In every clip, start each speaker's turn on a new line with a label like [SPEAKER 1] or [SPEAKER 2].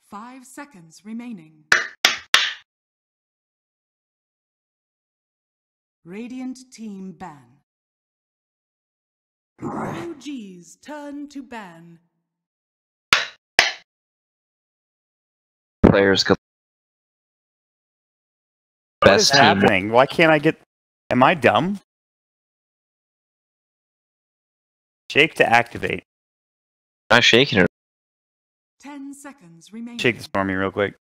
[SPEAKER 1] 5 seconds remaining. Radiant team ban. OG's turn to ban.
[SPEAKER 2] Players go.
[SPEAKER 3] What is happening? Why can't I get... Am I dumb? Shake to activate.
[SPEAKER 2] Not shaking it.
[SPEAKER 1] 10 seconds remaining.
[SPEAKER 3] Shake this for me real quick.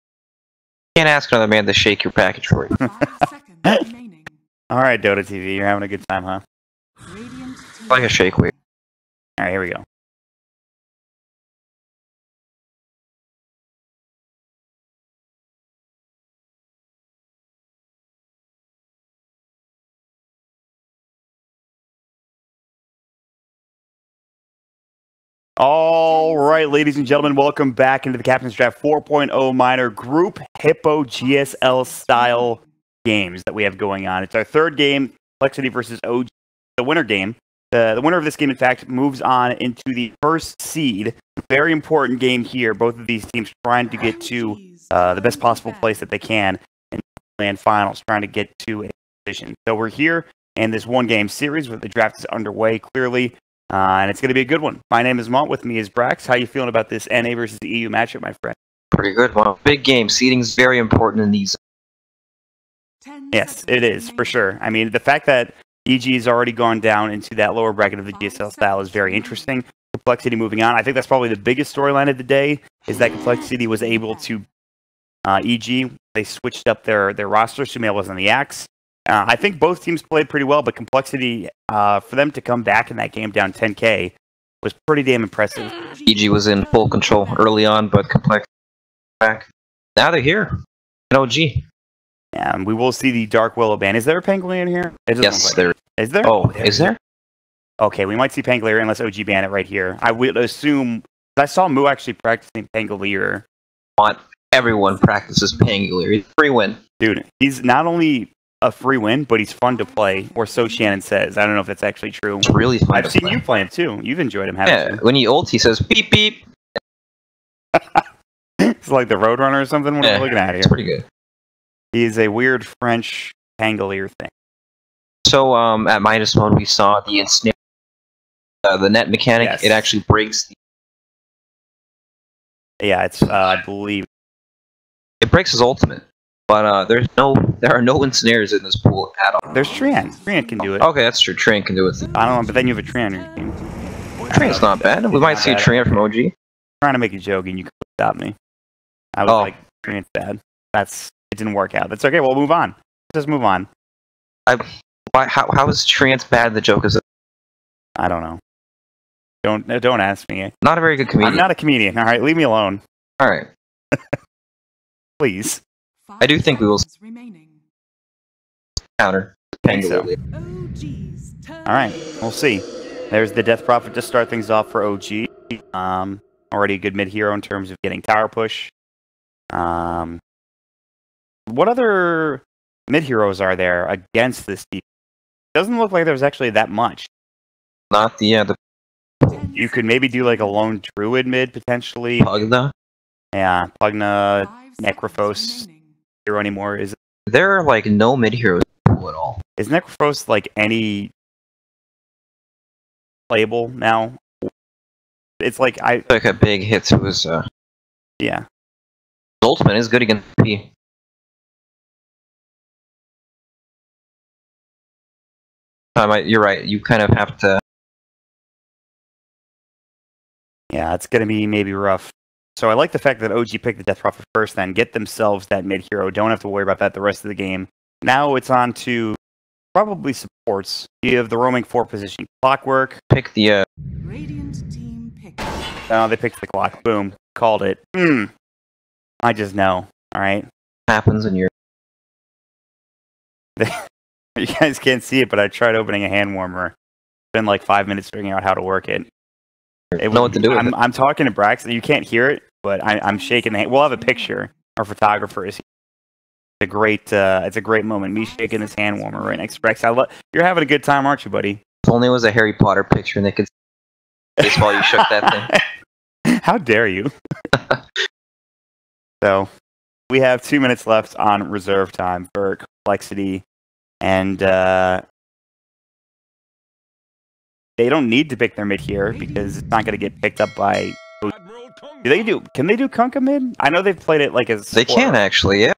[SPEAKER 2] Can't ask another man to shake your package for you.
[SPEAKER 1] 5 seconds remaining.
[SPEAKER 3] Alright, Dota TV, you're having a good time, huh?
[SPEAKER 1] Radiant team
[SPEAKER 2] Like a shake weight.
[SPEAKER 3] Alright, here we go. Alright, ladies and gentlemen, welcome back into the Captain's Draft 4.0 Minor Group Hippo GSL style games that we have going on. It's our third game, Complexity versus OG, the winner game. The winner of this game, in fact, moves on into the first seed. Very important game here. Both of these teams trying to get to the best possible place that they can in the land finals, trying to get to a position. So we're here in this one-game series where the draft is underway, clearly. And it's going to be a good one. My name is Mont. With me is Brax. How you feeling about this NA versus EU matchup, my friend?
[SPEAKER 2] Pretty good. Well, big game. Seeding is very important in these.
[SPEAKER 3] Yes, it is, for sure. I mean, the fact that EG has already gone down into that lower bracket of the GSL style is very interesting. Complexity moving on. I think that's probably the biggest storyline of the day, is that Complexity was able to EG. They switched up their roster. Sumail was on the Axe. I think both teams played pretty well, but Complexity, for them to come back in that game down 10K was pretty damn impressive.
[SPEAKER 2] EG was in full control early on, but Complexity back. Now they're here. An OG.
[SPEAKER 3] Yeah, and we will see the Dark Willow ban. Is there a Pangolier in here?
[SPEAKER 2] Yes, there
[SPEAKER 3] is. There?
[SPEAKER 2] Oh, is there?
[SPEAKER 3] Okay, we might see Pangolier unless OG ban it right here. I would assume... I saw Moo actually practicing Pangolier.
[SPEAKER 2] Everyone practices Pangolier. He's a free win.
[SPEAKER 3] Dude, he's not only a free win, but he's fun to play, or so Shannon says. I don't know if that's actually true.
[SPEAKER 2] It's really fun.
[SPEAKER 3] I've seen you play him too. You've enjoyed him, haven't you?
[SPEAKER 2] When he ults, he says beep beep.
[SPEAKER 3] It's like the Roadrunner or something. What are we looking at here?
[SPEAKER 2] It's pretty good.
[SPEAKER 3] He's a weird French Pangolier thing.
[SPEAKER 2] So at -1, we saw the ensnare, the net mechanic.
[SPEAKER 3] Yes.
[SPEAKER 2] It actually breaks.
[SPEAKER 3] Yeah, it's I believe
[SPEAKER 2] It breaks his ultimate. But there are no ensnares in this pool at all.
[SPEAKER 3] there's Trian. Trian can do it.
[SPEAKER 2] Okay, that's true. Trian can do it.
[SPEAKER 3] I don't know, but then you have a Trian on your team.
[SPEAKER 2] Trian's not bad. We might see a Trian from OG.
[SPEAKER 3] I'm trying to make a joke and you couldn't stop me. I was like, Trian's bad. It didn't work out. That's okay. We'll move on. Just move on.
[SPEAKER 2] How is Trian's bad? The joke is.
[SPEAKER 3] I don't know. Don't ask me.
[SPEAKER 2] Not a very good comedian.
[SPEAKER 3] I'm not a comedian. All right, leave me alone.
[SPEAKER 2] All right.
[SPEAKER 3] Please.
[SPEAKER 2] I do think we will counter.
[SPEAKER 3] So. All right, we'll see. There's the Death Prophet to start things off for OG. Already a good mid-hero in terms of getting tower push. What other mid-heroes are there against this team? Doesn't look like there's actually that much.
[SPEAKER 2] Not the
[SPEAKER 3] You could maybe do like a lone druid mid potentially.
[SPEAKER 2] Pugna.
[SPEAKER 3] Yeah, Pugna, Necrophos. Hero anymore? Is
[SPEAKER 2] there are like no mid heroes at all?
[SPEAKER 3] Is Necrophos like any playable now? It's like
[SPEAKER 2] like a big hit to his
[SPEAKER 3] yeah.
[SPEAKER 2] His ultimate is good against P. You're right. You kind of have to.
[SPEAKER 3] Yeah, it's gonna be maybe rough. So I like the fact that OG picked the Death Prophet first, then get themselves that mid-hero. Don't have to worry about that the rest of the game. Now it's on to probably supports. You have the roaming 4 position. Clockwork.
[SPEAKER 2] Pick the
[SPEAKER 1] Radiant team pick.
[SPEAKER 3] Oh, they picked the clock. Boom. Called it. I just know. Alright.
[SPEAKER 2] Happens in your...
[SPEAKER 3] You guys can't see it, but I tried opening a hand warmer. It's been like 5 minutes figuring out how to work it.
[SPEAKER 2] Know what to do with it.
[SPEAKER 3] I'm talking to Braxton. You can't hear it, but I'm shaking the hand. We'll have a picture. Our photographer is here. It's a great moment. Me shaking this hand warmer right next to Brax. You're having a good time, aren't you, buddy?
[SPEAKER 2] If only it was a Harry Potter picture and they could see while you shook that thing.
[SPEAKER 3] How dare you? So we have 2 minutes left on reserve time for Complexity, and they don't need to pick their mid here because it's not going to get picked up by. Can they do Kunkka mid? I know they've played it like as.
[SPEAKER 2] They can actually, yeah.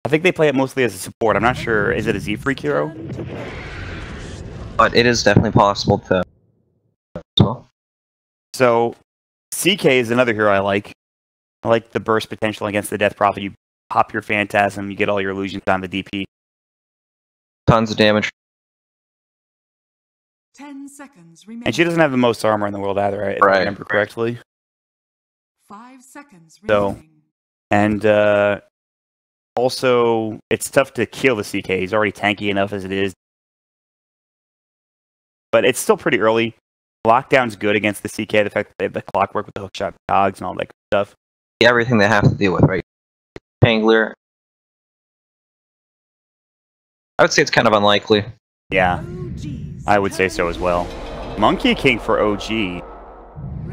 [SPEAKER 3] I think they play it mostly as a support. I'm not sure. Is it a Z Freak hero?
[SPEAKER 2] But it is definitely possible to.
[SPEAKER 3] So, CK is another hero I like. I like the burst potential against the Death Prophet. You pop your Phantasm, you get all your illusions on the DP.
[SPEAKER 2] Tons of damage.
[SPEAKER 1] 10 seconds remaining.
[SPEAKER 3] And she doesn't have the most armor in the world either, if I remember correctly.
[SPEAKER 1] 5 seconds
[SPEAKER 3] So,
[SPEAKER 1] remaining.
[SPEAKER 3] and also, it's tough to kill the CK. He's already tanky enough as it is. But it's still pretty early. Lockdown's good against the CK. The fact that they have the clockwork with the hookshot cogs and all that stuff.
[SPEAKER 2] Everything they have to deal with, right? Pangolier. I would say it's kind of unlikely.
[SPEAKER 3] Yeah, I would say so as well. Monkey King for OG.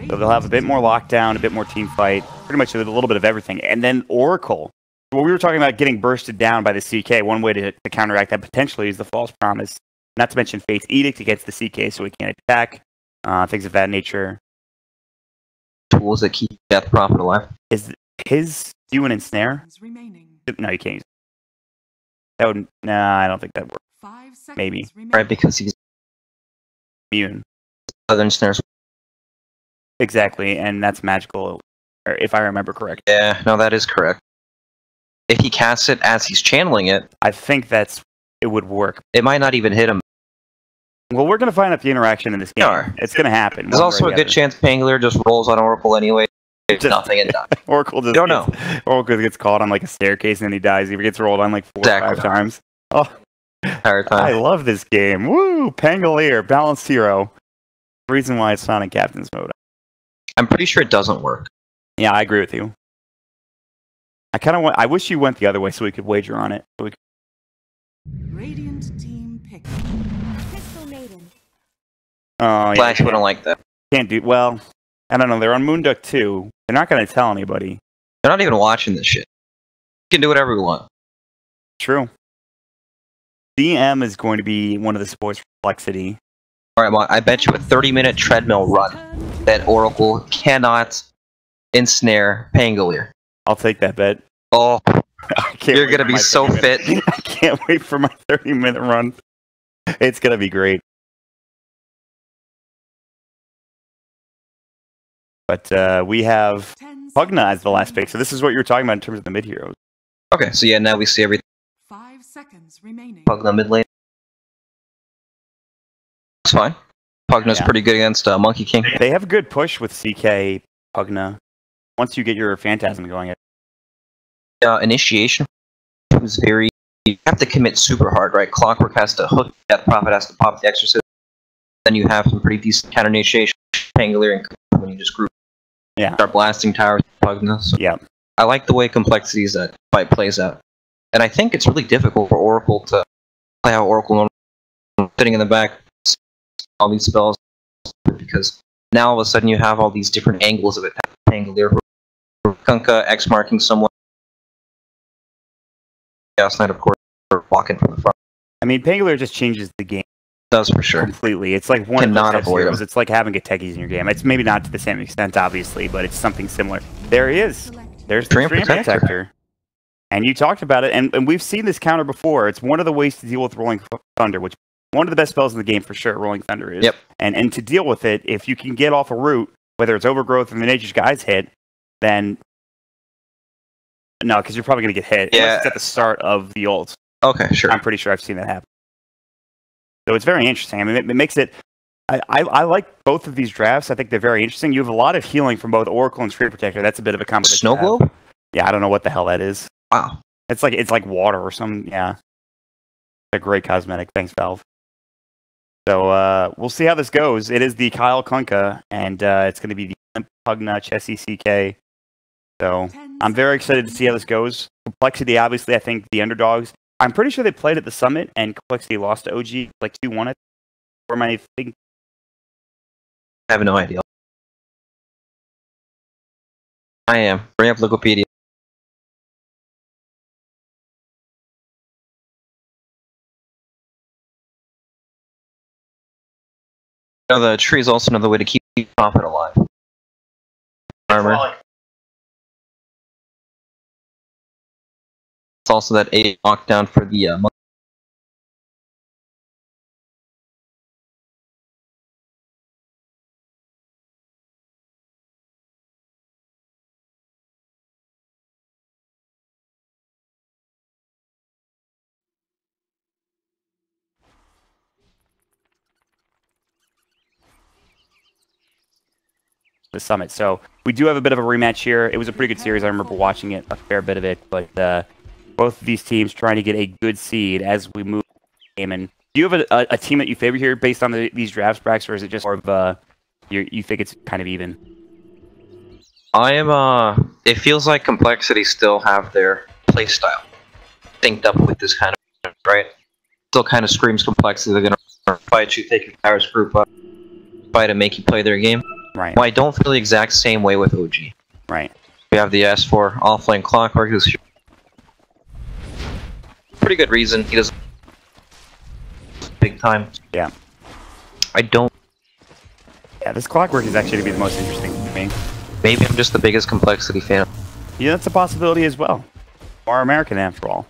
[SPEAKER 3] So they'll have a bit more lockdown, a bit more team fight, pretty much a little bit of everything. And then Oracle. Well, we were talking about getting bursted down by the CK. One way to counteract that potentially is the False Promise. Not to mention Fate's Edict against the CK so he can't attack. Things of that nature.
[SPEAKER 2] Tools that keep Death Prophet alive.
[SPEAKER 3] Is his Ewan and Snare? No, you can't use it. That would... Nah, I don't think that works.
[SPEAKER 1] 5 seconds
[SPEAKER 3] Maybe.
[SPEAKER 1] remaining.
[SPEAKER 2] Right, because he's
[SPEAKER 3] Ewan.
[SPEAKER 2] Southern Snares.
[SPEAKER 3] Exactly, and that's magical, if I remember correctly.
[SPEAKER 2] Yeah, no, that is correct. If he casts it as he's channeling it,
[SPEAKER 3] I think it would work.
[SPEAKER 2] it might not even hit him.
[SPEAKER 3] Well, we're going to find out the interaction in this game.
[SPEAKER 2] Sure.
[SPEAKER 3] It's going to happen.
[SPEAKER 2] There's also a good chance Pangolier just rolls on Oracle anyway. It's
[SPEAKER 3] Just-
[SPEAKER 2] nothing and dies.
[SPEAKER 3] Oracle just
[SPEAKER 2] Don't know.
[SPEAKER 3] Oracle gets caught on like a staircase and then he dies. He gets rolled on like 4 or 5 times. Oh,
[SPEAKER 2] Entire
[SPEAKER 3] I
[SPEAKER 2] time.
[SPEAKER 3] love this game. Woo! Pangolier, balanced hero. The reason why it's not in Captain's mode.
[SPEAKER 2] I'm pretty sure it doesn't work.
[SPEAKER 3] Yeah, I agree with you. I wish you went the other way so we could wager on it. So we could...
[SPEAKER 1] Radiant team pick.
[SPEAKER 4] Crystal Maiden.
[SPEAKER 3] Oh, yeah.
[SPEAKER 2] Flash wouldn't like that.
[SPEAKER 3] Can't do... Well, I don't know. They're on Moonduck too. They're not going to tell anybody.
[SPEAKER 2] They're not even watching this shit. We can do whatever we want.
[SPEAKER 3] True. DM is going to be one of the supports for Complexity.
[SPEAKER 2] Alright, well, I bet you a 30-minute treadmill run that Oracle cannot ensnare Pangolier.
[SPEAKER 3] I'll take that bet.
[SPEAKER 2] Oh,
[SPEAKER 3] I can't
[SPEAKER 2] you're
[SPEAKER 3] wait
[SPEAKER 2] gonna
[SPEAKER 3] for
[SPEAKER 2] be
[SPEAKER 3] my
[SPEAKER 2] so
[SPEAKER 3] 30
[SPEAKER 2] fit.
[SPEAKER 3] minute- I can't wait for my 30-minute run. It's gonna be great. But we have
[SPEAKER 1] 10
[SPEAKER 3] Pugna as
[SPEAKER 1] seconds
[SPEAKER 3] the last pick.
[SPEAKER 1] remaining.
[SPEAKER 3] So this is what you were talking about in terms of the mid heroes.
[SPEAKER 2] Okay, so yeah, now we see everything.
[SPEAKER 1] 5 seconds remaining.
[SPEAKER 2] Pugna mid lane. It's fine. Pugna's
[SPEAKER 3] Yeah.
[SPEAKER 2] pretty good against Monkey King.
[SPEAKER 3] They have a good push with CK Pugna. Once you get your Phantasm going,
[SPEAKER 2] Initiation was very... You have to commit super hard, right? Clockwork has to hook, Death Prophet has to pop the Exorcist. Then you have some pretty decent counter initiation. Pangolier and when you just group.
[SPEAKER 3] Yeah.
[SPEAKER 2] Start blasting towers with Pugna. So
[SPEAKER 3] yeah.
[SPEAKER 2] I like the way Complexity's that fight plays out. And I think it's really difficult for Oracle to play how Oracle normally sitting in the back, all these spells, because now all of a sudden you have all these different angles of it. Pangolier, Kunkka, X marking someone. Chaos Knight, of course, walking from the front.
[SPEAKER 3] I mean, Pangolier just changes the game
[SPEAKER 2] Does for sure.
[SPEAKER 3] completely. It's like one
[SPEAKER 2] Cannot
[SPEAKER 3] of those
[SPEAKER 2] avoid
[SPEAKER 3] heroes.
[SPEAKER 2] him.
[SPEAKER 3] It's like having Gatekis in your game. It's maybe not to the same extent, obviously, but it's something similar. There he is. There's the
[SPEAKER 2] Stream
[SPEAKER 3] Stream
[SPEAKER 2] Protector.
[SPEAKER 3] Protector. And you talked about it, and we've seen this counter before. It's one of the ways to deal with Rolling Thunder, which one of the best spells in the game for sure, Rolling Thunder is.
[SPEAKER 2] Yep.
[SPEAKER 3] And to deal with it, if you can get off a route, whether it's Overgrowth or the Nature's Guide's hit, then... No, because you're probably going to get hit.
[SPEAKER 2] Yeah.
[SPEAKER 3] Unless it's at the start of the ult.
[SPEAKER 2] Okay, sure.
[SPEAKER 3] I'm pretty sure I've seen that happen. So it's very interesting. I mean, it makes it... I like both of these drafts. I think they're very interesting. You have a lot of healing from both Oracle and Stream Protector. That's a bit of a combo.
[SPEAKER 2] Snow Globe?
[SPEAKER 3] Yeah, I don't know what the hell that is.
[SPEAKER 2] Wow.
[SPEAKER 3] It's like water or some, yeah. A great cosmetic. Thanks, Valve. So we'll see how this goes. It is the Kyle Kunkka, and it's going to be the Pugna Chessie CK. So I'm very excited to see how this goes. Complexity, obviously, I think the underdogs. I'm pretty sure they played at the Summit, and Complexity lost to OG like 2-1 it. Or am I thinking?
[SPEAKER 2] I have no idea. I am. Bring up Wikipedia. You know, the tree is also another way to keep profit alive. Armor. It's also that A lockdown for the
[SPEAKER 3] the summit. So we do have a bit of a rematch here. It was a pretty good series. I remember watching it, a fair bit of it. But both of these teams trying to get a good seed as we move the game. And do you have a team that you favor here based on these drafts, Brax, or is it just more of you think it's kind of even?
[SPEAKER 2] I am it feels like Complexity still have their playstyle synced up with this kind of right. Still kind of screams Complexity. They're gonna fight you, take your powers group up, fight and make you play their game.
[SPEAKER 3] Right.
[SPEAKER 2] Well, I don't feel the exact same way with OG.
[SPEAKER 3] Right.
[SPEAKER 2] We have the S4 offlane Clockwork, who's pretty good reason he doesn't big time.
[SPEAKER 3] Yeah.
[SPEAKER 2] I don't.
[SPEAKER 3] Yeah, this Clockwork is actually to be the most interesting to me.
[SPEAKER 2] Maybe I'm just the biggest Complexity fan.
[SPEAKER 3] Yeah, that's a possibility as well. Are American after all?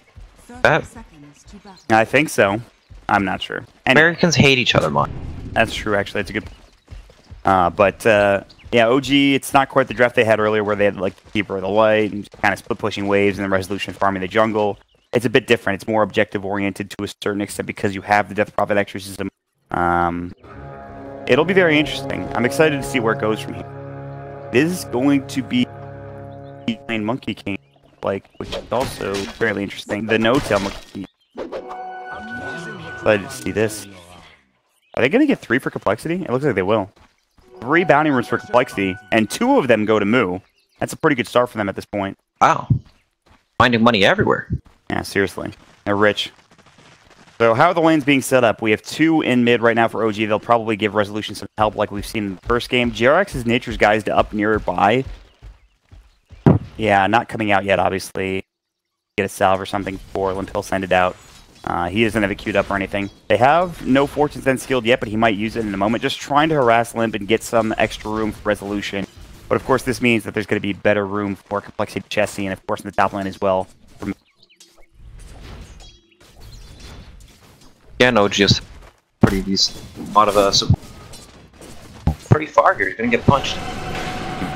[SPEAKER 1] 30
[SPEAKER 2] That-
[SPEAKER 1] seconds to battle.
[SPEAKER 3] I think so. I'm not sure. Anyway,
[SPEAKER 2] Americans hate each other, man.
[SPEAKER 3] that's true, actually. That's a good yeah, OG, it's not quite the draft they had earlier where they had like the Keeper of the Light and kind of split pushing waves and then Resolution farming the jungle. It's a bit different. It's more objective oriented to a certain extent because you have the Death Prophet exorcism. It'll be very interesting. I'm excited to see where it goes from here. It is going to be Monkey King, which is also fairly interesting. The No-Tail Monkey King. Excited to see this. Are they going to get 3 for Complexity? It looks like they will. 3 bounty rooms for Complexity, and 2 of them go to Moo. That's a pretty good start for them at this point.
[SPEAKER 2] Wow. Finding money everywhere.
[SPEAKER 3] Yeah, seriously. They're rich. So how are the lanes being set up? We have 2 in mid right now for OG. They'll probably give Resolution some help like we've seen in the first game. JRX is Nature's guys to up nearby. Yeah, not coming out yet, obviously. Get a salve or something for Limp. He'll send it out. He doesn't have it queued up or anything. They have no Fortune's End skilled yet, but he might use it in a moment. Just trying to harass Limp and get some extra room for Resolution. But of course, this means that there's going to be better room for Complexity Chessie, and of course in the top lane as well.
[SPEAKER 2] Yeah, no, just pretty decent. A lot of pretty far here. He's gonna get punched.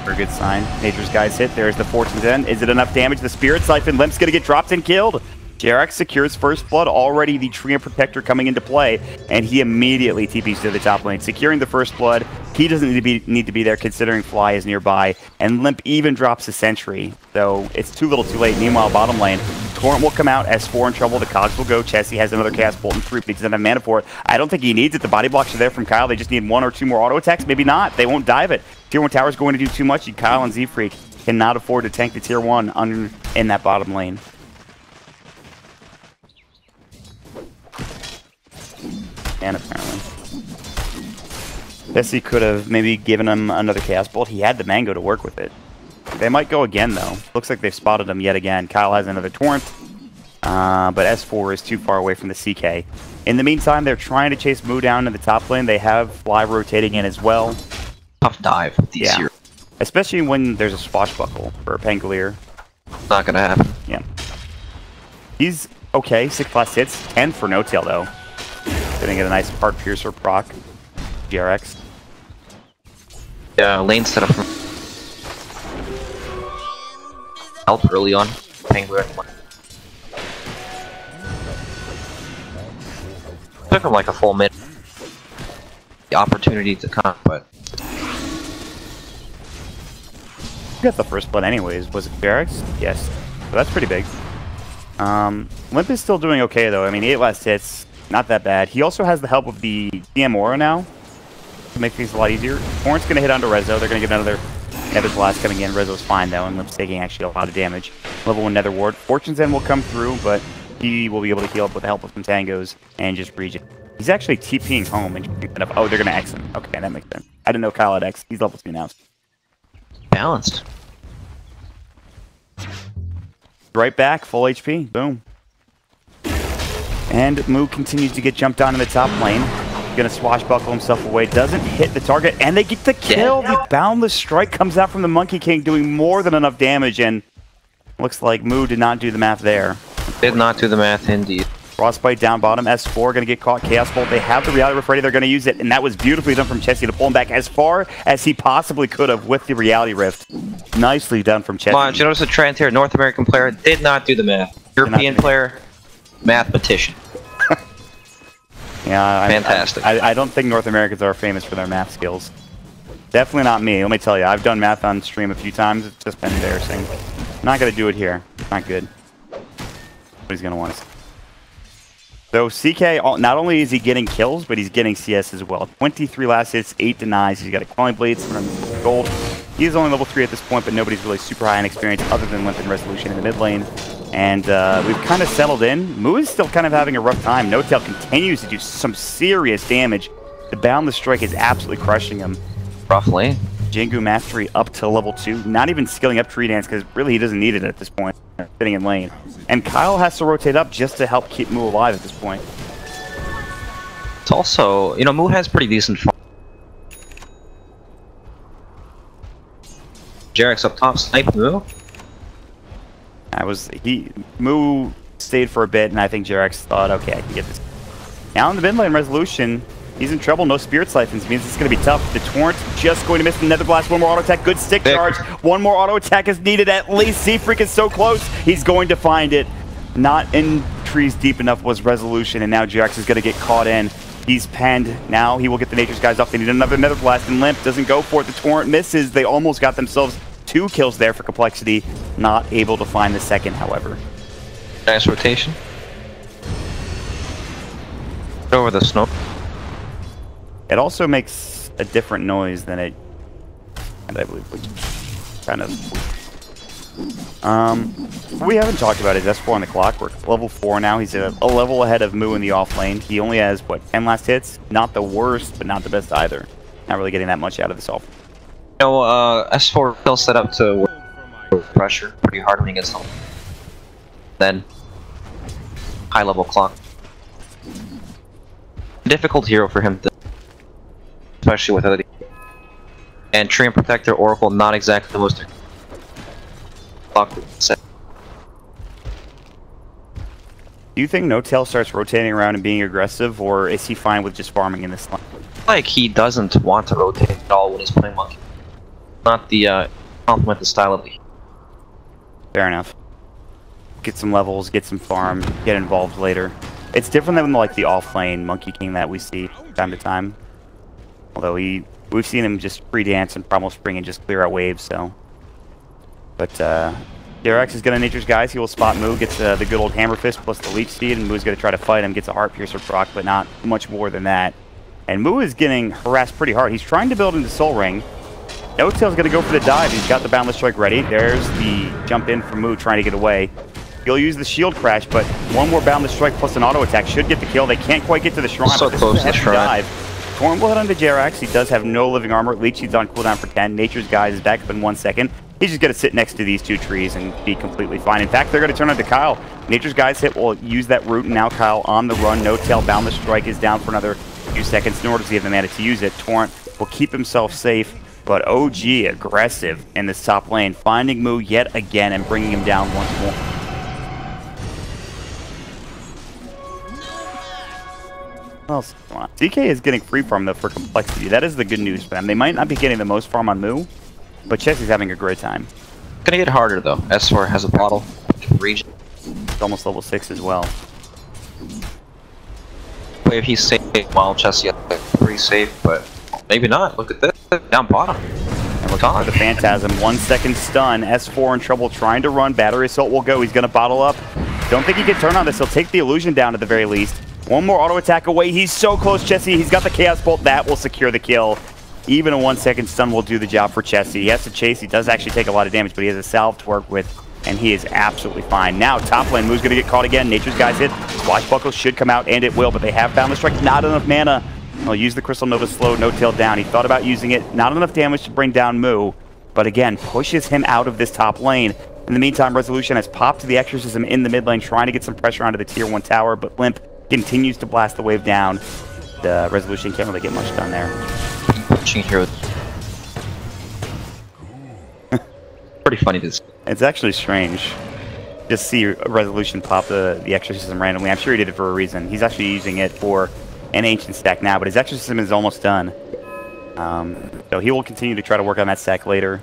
[SPEAKER 3] For a good sign. Nature's guys hit. There's the Fortune's End. Is it enough damage? The Spirit Siphon. Limp's going to get dropped and killed. JRX secures first blood. Already the Treant Protector coming into play. And he immediately TPs to the top lane. Securing the first blood. He doesn't need to be there considering Fly is nearby. And Limp even drops a Sentry. So it's too little too late. Meanwhile, bottom lane. Torrent will come out. S4 in trouble. The Cogs will go. Chessie has another cast. Bolt and 3, but he doesn't have mana for it. I don't think he needs it. The body blocks are there from coL. They just need 1 or 2 more auto attacks. Maybe not. They won't dive it. Tier 1 tower's going to do too much. coL and Z-Freak cannot afford to tank the Tier 1 in that bottom lane. And apparently. Chessie could have maybe given him another Chaos Bolt. He had the Mango to work with it. They might go again, though. Looks like they've spotted him yet again. coL has another Torrent, but S4 is too far away from the CK. In the meantime, they're trying to chase Moo down in the top lane. They have Fly rotating in as well.
[SPEAKER 2] Tough dive these years.
[SPEAKER 3] Especially when there's a Swashbuckle for Pangolier.
[SPEAKER 2] Not gonna happen.
[SPEAKER 3] Yeah. He's okay. 6+ hits. 10 for No-Tail, though. Gonna get a nice Heart Piercer proc. GRX.
[SPEAKER 2] Yeah, lane setup from help early on. Penguin. Took him like a full minute. The opportunity to come, but
[SPEAKER 3] He got the first blood anyways. Was it GRX? Yes. So that's pretty big. Limp is still doing okay though. I mean, 8 last hits. Not that bad. He also has the help of the DM Aura now to make things a lot easier. Horn's going to hit onto Rezo. They're going to get another Nether Blast coming in. Rezo's fine though, and Limp's taking actually a lot of damage. Level 1 Nether Ward. Fortune's End will come through, but he will be able to heal up with the help of some Tangos and just regen. He's actually TPing home and oh, they're going to X him. Okay, that makes sense. I didn't know coL had X. He's level 2 now.
[SPEAKER 2] balanced.
[SPEAKER 3] Right back, full HP. Boom. And Moo continues to get jumped on in the top lane. going to swashbuckle himself away. Doesn't hit the target, and they get the kill. The Boundless Strike comes out from the Monkey King, doing more than enough damage, and looks like Moo did not do the math there.
[SPEAKER 2] Did not do the math, indeed.
[SPEAKER 3] Frostbite down bottom. S4 going to get caught. Chaos Bolt. They have the Reality Rift ready. They're going to use it, and that was beautifully done from Chessie to pull him back as far as he possibly could have with the Reality Rift. Nicely done from Chessie.
[SPEAKER 2] Come on, did you notice the trend here? North American player did not do the math. European player, mathematician.
[SPEAKER 3] Yeah,
[SPEAKER 2] fantastic.
[SPEAKER 3] I don't think North Americans are famous for their math skills. Definitely not me. Let me tell you, I've done math on stream a few times. It's just been embarrassing. I'm not going to do it here. Not good. But he's going to want us. So CK, not only is he getting kills, but he's getting CS as well. 23 last hits, 8 denies. He's got a Calling Blades from gold. He's only level 3 at this point, but nobody's really super high in experience other than Limp and Resolution in the mid lane. And we've kind of settled in. Moo is still kind of having a rough time. No-Tail continues to do some serious damage. The Boundless Strike is absolutely crushing him.
[SPEAKER 2] Roughly.
[SPEAKER 3] Jingu Mastery up to level 2. Not even skilling up Tree Dance because really he doesn't need it at this point. Sitting in lane. And coL has to rotate up just to help keep Moo alive at this point.
[SPEAKER 2] It's also, you know, Moo has pretty decent fun. Jarek's up top, snipe Moo.
[SPEAKER 3] Moo stayed for a bit, and I think Jarex thought, okay, I can get this. Now in the mid lane, Resolution, he's in trouble. No Spirit Siphons means it's going to be tough. The Torrent just going to miss the Nether Blast. One more auto attack. Good stick charge. One more auto attack is needed at least. Seafreak is so close. He's going to find it. Not in trees deep enough was Resolution, and now Jarex is going to get caught in. He's penned. Now he will get the Nature's Guys off. They need another Nether Blast, and Limp doesn't go for it. The Torrent misses. They almost got themselves 2 kills there for Complexity. Not able to find the second, however.
[SPEAKER 2] Nice rotation. Over the snow.
[SPEAKER 3] It also makes a different noise than it, and I believe we kind of. We haven't talked about his S4 on the clock. We're level 4 now. He's a level ahead of Moo in the off lane. He only has, what, 10 last hits? Not the worst, but not the best either. Not really getting that much out of this off.
[SPEAKER 2] You know, S4 still set up to pressure pretty hard when he gets home. Then, high level clock. Difficult hero for him, especially with other. And Tree and Protector, Oracle, not exactly the most.
[SPEAKER 3] Do you think No-Tail starts rotating around and being aggressive, or is he fine with just farming in this line?
[SPEAKER 2] Like he doesn't want to rotate at all when he's playing Monkey. Not the complement the style of the.
[SPEAKER 3] Fair enough. Get some levels, get some farm, get involved later. It's different than like the off-lane Monkey King that we see time to time. Although we've seen him just free dance and Primal Spring and just clear out waves, so. But Jarex is gonna Nature's Guys. He will spot Moo, gets the good old Hammer Fist plus the Leech Seed, and Moo's gonna try to fight him, gets a Heart Piercer proc, but not much more than that. And Moo is getting harassed pretty hard. He's trying to build into Soul Ring. No-Tail's gonna go for the dive. He's got the Boundless Strike ready. There's the jump in from Moo trying to get away. He'll use the shield crash, but one more Boundless Strike plus an auto attack should get the kill. They can't quite get to the shrine,
[SPEAKER 2] So
[SPEAKER 3] but this
[SPEAKER 2] close
[SPEAKER 3] is a
[SPEAKER 2] to the
[SPEAKER 3] hefty
[SPEAKER 2] shrine.
[SPEAKER 3] dive. Torn will head onto Jarex. He does have no living armor. Leech Seed's on cooldown for 10. Nature's Guys is back up in 1 second. He's just going to sit next to these 2 trees and be completely fine. In fact, they're going to turn onto coL. Nature's Guys hit will use that root, and now coL on the run. No-Tail Boundless Strike is down for another few seconds in order to give the mana to use it. Torrent will keep himself safe, but OG aggressive in this top lane, finding Moo yet again and bringing him down once more. What else? CK is getting free farm though for Complexity. That is the good news for them. They might not be getting the most farm on Moo, but Chessie's having a great time.
[SPEAKER 2] It's gonna get harder though. S4 has a bottle region.
[SPEAKER 3] It's almost level 6 as well.
[SPEAKER 2] If he's safe, while Chessie is pretty safe, but maybe not. Look at this down bottom.
[SPEAKER 3] And look for the Phantasm. 1 second stun. S4 in trouble trying to run. Battery Assault will go. He's going to bottle up. Don't think he can turn on this. He'll take the illusion down at the very least. One more auto attack away. He's so close, Chessie. He's got the Chaos Bolt. That will secure the kill. Even a 1 second stun will do the job for Chessie. He has to chase. He does actually take a lot of damage, but he has a salve to work with, and he is absolutely fine. Now, top lane, Moo's going to get caught again. Nature's Guys hit. Swashbuckle should come out, and it will, but they have Boundless Strike. Not enough mana. He'll use the Crystal Nova slow, No-Tail down. He thought about using it. Not enough damage to bring down Moo, but again, pushes him out of this top lane. In the meantime, Resolution has popped the Exorcism in the mid lane, trying to get some pressure onto the tier 1 tower, but Limp continues to blast the wave down. Resolution can't really get much done there.
[SPEAKER 2] Punching heroes. Pretty funny to see.
[SPEAKER 3] It's actually strange. Just see Resolution pop the Exorcism randomly. I'm sure he did it for a reason. He's actually using it for an Ancient stack now, but his Exorcism is almost done. So he will continue to try to work on that stack later.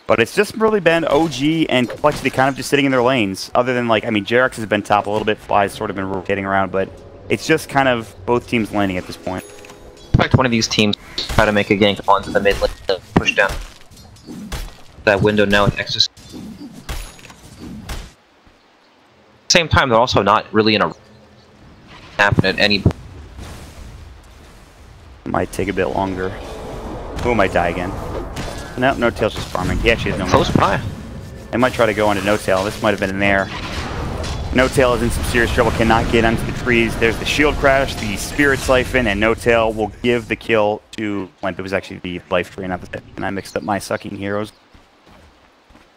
[SPEAKER 3] But it's just really been OG and Complexity kind of just sitting in their lanes. Other than, like, I mean, JRX has been top a little bit. Fly's sort of been rotating around, but it's just kind of both teams laning at this point.
[SPEAKER 2] I expect one of these teams try to make a gank onto the mid lane and push down that window now with Exorcism. Same time, they're also not really in a happen at any point.
[SPEAKER 3] Might take a bit longer. Who might die again? No, No Tail's just farming. He actually has no
[SPEAKER 2] Close by.
[SPEAKER 3] They might try to go into No Tail. This might have been in there. No Tail is in some serious trouble. Cannot get onto the trees. There's the shield crash, the Spirit Siphon, and No Tail will give the kill to Limp. It was actually the life drain of it, and I mixed up my sucking heroes.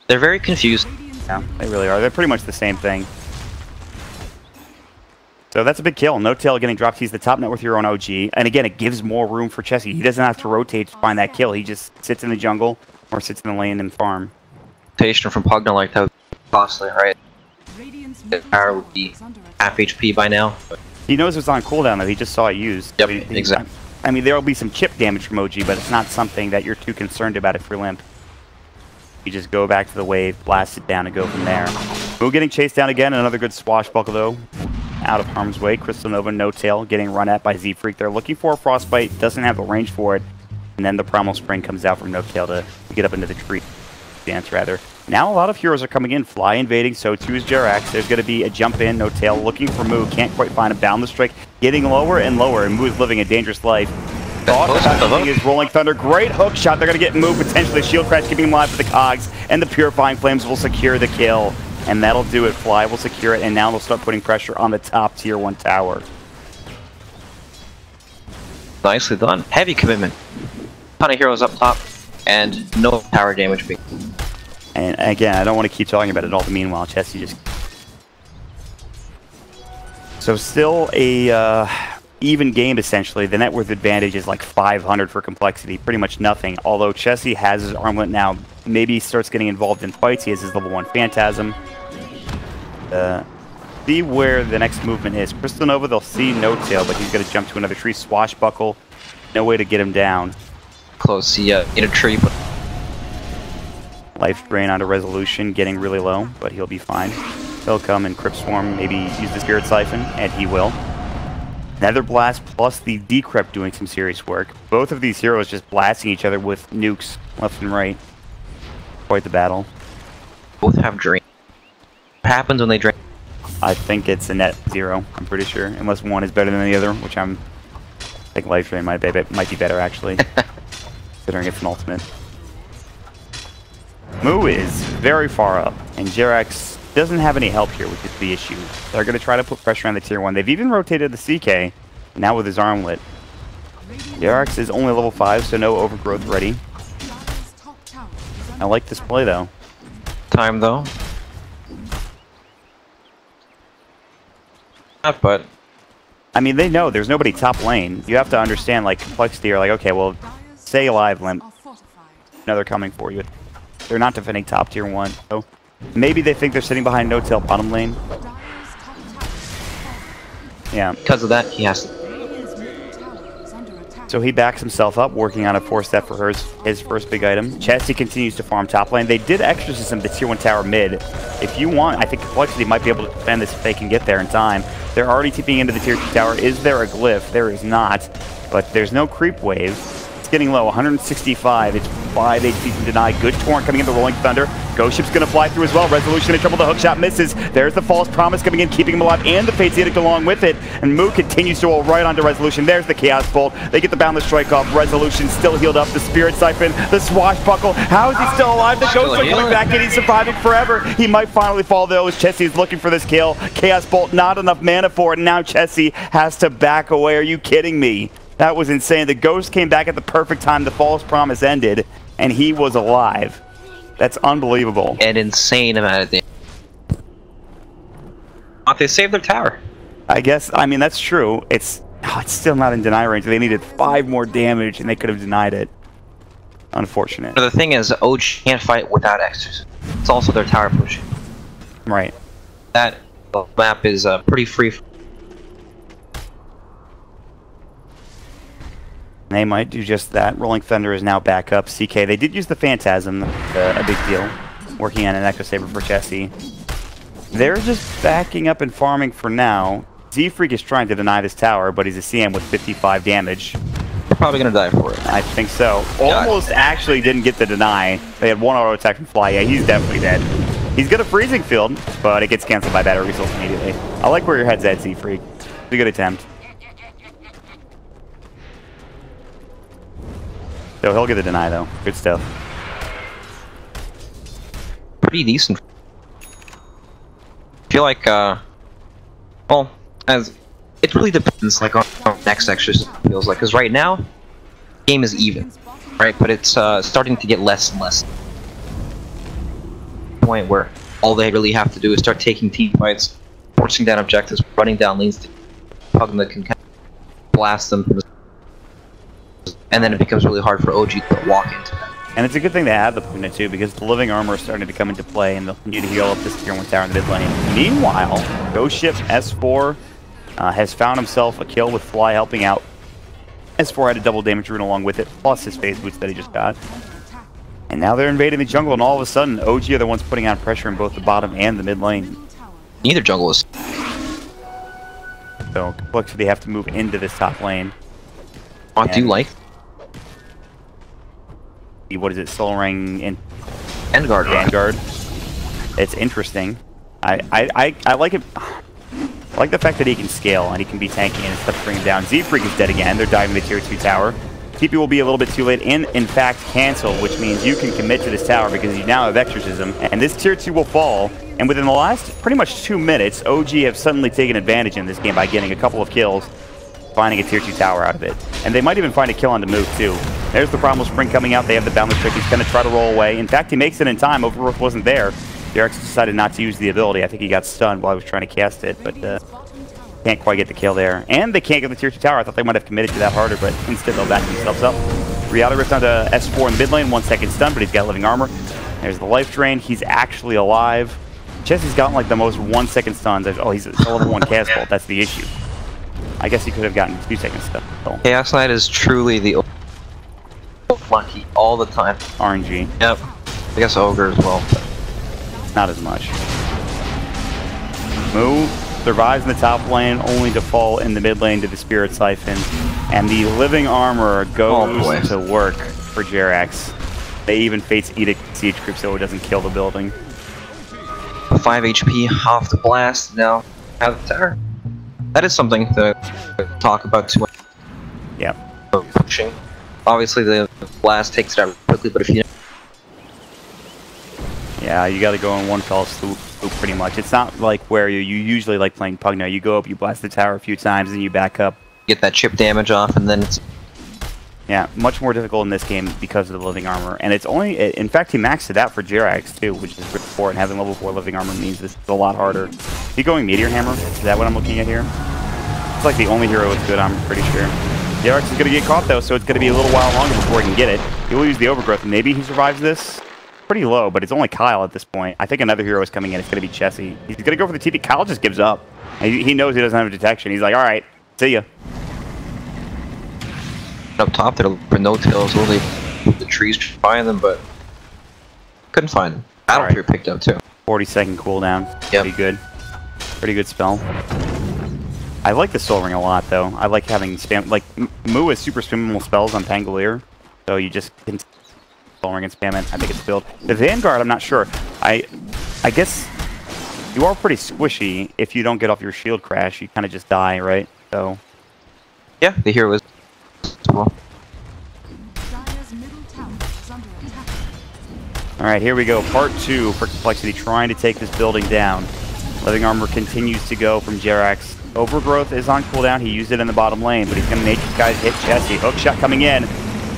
[SPEAKER 2] They're very confused.
[SPEAKER 3] Yeah, they really are. They're pretty much the same thing. So that's a big kill. No Tail getting dropped. He's the top net worth hero on OG. And again, it gives more room for Chessie. He doesn't have to rotate to find that kill. He just sits in the jungle or sits in the lane and farm.
[SPEAKER 2] Rotation from Pugna like that would be costly, right? The power would be half HP by now.
[SPEAKER 3] He knows it's on cooldown, though. He just saw it used.
[SPEAKER 2] Yep, exactly.
[SPEAKER 3] I mean, there will be some chip damage from OG, but it's not something that you're too concerned about if you're Limp. You just go back to the wave, blast it down, and go from there. Moo getting chased down again. Another good swashbuckle, though. Out of harm's way. Crystal Nova, No Tail, getting run at by Z-Freak. They're looking for a Frostbite, doesn't have the range for it. And then the Primal Spring comes out from No Tail to get up into the tree. Dance, rather. Now a lot of heroes are coming in. Fly invading, so too is JRX. There's going to be a jump in. No Tail looking for Moo. Can't quite find him. Down the strike. Getting lower and lower, and Moo is living a dangerous life. Is Rolling Thunder. Great hook shot. They're going to get Moo. Potentially shield crash, keeping him alive for the cogs. And the Purifying Flames will secure the kill. And that'll do it. Fly will secure it, and now they'll start putting pressure on the top tier 1 tower.
[SPEAKER 2] Nicely done. Heavy commitment. Ton of heroes up top, and no tower damage.
[SPEAKER 3] And again, I don't want to keep talking about it all. Meanwhile, Chessie just... So still a even game, essentially. The net worth advantage is like 500 for Complexity. Pretty much nothing. Although Chessie has his armlet now. Maybe he starts getting involved in fights. He has his level 1 Phantasm. See where the next movement is. Crystal Nova, they'll see No Tail, but he's going to jump to another tree. Swashbuckle. No way to get him down.
[SPEAKER 2] Close, yeah, in a tree, but...
[SPEAKER 3] Life drain onto Resolution, getting really low, but he'll be fine. He'll come and Crypt Swarm, maybe use the Spirit Siphon, and he will. Nether Blast plus the Decrypt doing some serious work. Both of these heroes just blasting each other with nukes left and right. Quite the battle.
[SPEAKER 2] Both have drain. What happens when they drain?
[SPEAKER 3] I think it's a net 0, I'm pretty sure. Unless one is better than the other, which I think Life Drain might be better, actually. Considering it's an ultimate. Moo is very far up, and JRX doesn't have any help here, which is the issue. They're going to try to put pressure on the tier 1. They've even rotated the CK, now with his armlet. JRX is only level 5, so no overgrowth ready. I like this play, though.
[SPEAKER 2] Time, though. But...
[SPEAKER 3] I mean, they know there's nobody top lane. You have to understand, like, Complexity are like, okay, well, stay alive, Limp. No, they're coming for you. They're not defending top tier 1, so maybe they think they're sitting behind No Tail bottom lane. Yeah.
[SPEAKER 2] Because of that, he has to.
[SPEAKER 3] So he backs himself up, working on a 4-step for his first big item. Chessie continues to farm top lane. They did Exorcism the tier 1 tower mid. If you want, I think Complexity might be able to defend this if they can get there in time. They're already TPing into the tier 2 tower. Is there a glyph? There is not, but there's no creep wave. It's getting low, 165. It's 5 HP from Deny. Good torrent coming in, the Rolling Thunder. Ghost Ship's going to fly through as well. Resolution in trouble. The hook shot misses. There's the False Promise coming in, keeping him alive, and the Fate's Edict along with it. And Moo continues to roll right onto Resolution. There's the Chaos Bolt. They get the Boundless Strike off. Resolution still healed up. The Spirit Siphon, the Swashbuckle. How is he still alive? The Ghost are coming back in. He's surviving forever. He might finally fall, though, as Chessie is looking for this kill. Chaos Bolt, not enough mana for it. And now Chessie has to back away. Are you kidding me? That was insane. The Ghost came back at the perfect time. The False Promise ended, and he was alive. That's unbelievable.
[SPEAKER 2] An insane amount of damage. They saved their tower.
[SPEAKER 3] I guess, I mean, that's true. It's Oh, it's still not in deny range. They needed 5 more damage, and they could have denied it. Unfortunate.
[SPEAKER 2] But the thing is, OG can't fight without extras. It's also their tower push.
[SPEAKER 3] Right.
[SPEAKER 2] That map is pretty free.
[SPEAKER 3] They might do just that. Rolling Thunder is now back up. CK, they did use the Phantasm, a big deal. Working on an Echo Saber for Chessie. They're just backing up and farming for now. Z-Freak is trying to deny this tower, but he's a CM with 55 damage.
[SPEAKER 2] They're probably gonna die for it.
[SPEAKER 3] I think so. Almost actually didn't get the deny. They had 1 auto attack from Fly. Yeah, he's definitely dead. He's got a freezing field, but it gets canceled by battery results immediately. I like where your head's at, Z-Freak. It's a good attempt. So he'll get the deny, though. Good stuff.
[SPEAKER 2] Pretty decent. I feel like, well, as it really depends, like, on next extras, feels like. Because right now, game is even, right? But it's starting to get less and less. Point where all they really have to do is start taking team fights, forcing down objectives, running down lanes to Pugna that can kind of blast them from the, and then it becomes really hard for OG to walk into that.
[SPEAKER 3] And it's a good thing to have the Pugna too, because the living armor is starting to come into play, and they'll continue to heal up this tier 1 tower in the mid lane. Meanwhile, Ghost Ship S4 has found himself a kill with Fly helping out. S4 had a double damage rune along with it, plus his phase boost that he just got. And now they're invading the jungle, and all of a sudden, OG are the ones putting on pressure in both the bottom and the mid lane.
[SPEAKER 2] Neither jungle is.
[SPEAKER 3] So, Complexity have to move into this top lane.
[SPEAKER 2] What do you like?
[SPEAKER 3] What is it? Soul Ring and
[SPEAKER 2] Vanguard.
[SPEAKER 3] It's interesting. I like it. I like the fact that he can scale and he can be tanky and stuff to bring him down. Z-Freak is dead again. They're diving the tier 2 tower. TP will be a little bit too late and, in fact, cancel, which means you can commit to this tower because you now have Exorcism, and this tier 2 will fall. And within the last pretty much 2 minutes, OG have suddenly taken advantage in this game by getting a couple of kills, finding a tier 2 tower out of it. And they might even find a kill on the move, too. There's the Primal Spring coming out. They have the Boundless Trick. He's going to try to roll away. In fact, he makes it in time. Overgrowth wasn't there. Derek's decided not to use the ability. I think he got stunned while he was trying to cast it, but can't quite get the kill there. And they can't get the tier 2 tower. I thought they might have committed to that harder, but instead they'll back themselves up. Reality Rift onto S4 in the mid lane. 1 second stun, but he's got living armor. There's the life drain. He's actually alive. Chessie's gotten like the most 1 second stuns. Oh, he's a level 1 cast bolt. That's the issue. I guess he could have gotten 2 second stun. So.
[SPEAKER 2] Chaos Knight is truly the lucky all the time.
[SPEAKER 3] RNG.
[SPEAKER 2] Yep. I guess Ogre as well. But
[SPEAKER 3] not as much. Moo survives in the top lane, only to fall in the mid lane to the Spirit Siphon. And the living armor goes to work for Jerax. They even Fate's Edict Siege Creep so it doesn't kill the building.
[SPEAKER 2] 5 HP off the blast, now have the tower. That is something to talk about too.
[SPEAKER 3] Yeah.
[SPEAKER 2] Pushing. Obviously the blast takes it out quickly, but if you...
[SPEAKER 3] Yeah, you gotta go in one fell swoop pretty much. It's not like where you usually like playing Pugna. You go up, you blast the tower a few times, and you back up.
[SPEAKER 2] Get that chip damage off, and then it's...
[SPEAKER 3] Yeah, much more difficult in this game because of the living armor. And it's only... In fact, he maxed it out for Jerax, too, which is really important. Having level 4 living armor means this is a lot harder. Is he going Meteor Hammer? Is that what I'm looking at here? It's like the only hero with good armor, pretty sure. Jerax is going to get caught, though, so it's going to be a little while longer before he can get it. He will use the Overgrowth. Maybe he survives this. Pretty low, but it's only Kyle at this point. I think another hero is coming in. It's going to be Chessie. He's going to go for the TP. Kyle just gives up. He knows he doesn't have detection. He's like, all right, see ya.
[SPEAKER 2] Up top there for no tails, only the trees to find them, but couldn't find them. Battle Fear picked up too.
[SPEAKER 3] 40-second cooldown.
[SPEAKER 2] Yep.
[SPEAKER 3] Pretty good. Pretty good spell. I like the Soul Ring a lot, though. I like having spam. Like, Moo has super spammable spells on Pangolier, so you just can Soul Ring and spam it. I think it's built. The Vanguard, I'm not sure. I guess you are pretty squishy if you don't get off your shield crash. You kind of just die, right? So.
[SPEAKER 2] Yeah, the hero is. Well.
[SPEAKER 3] Alright, here we go. Part 2 for Complexity trying to take this building down. Living armor continues to go from Jerax. Overgrowth is on cooldown. He used it in the bottom lane, but he's going to make these guys hit Chessie. Hook shot coming in.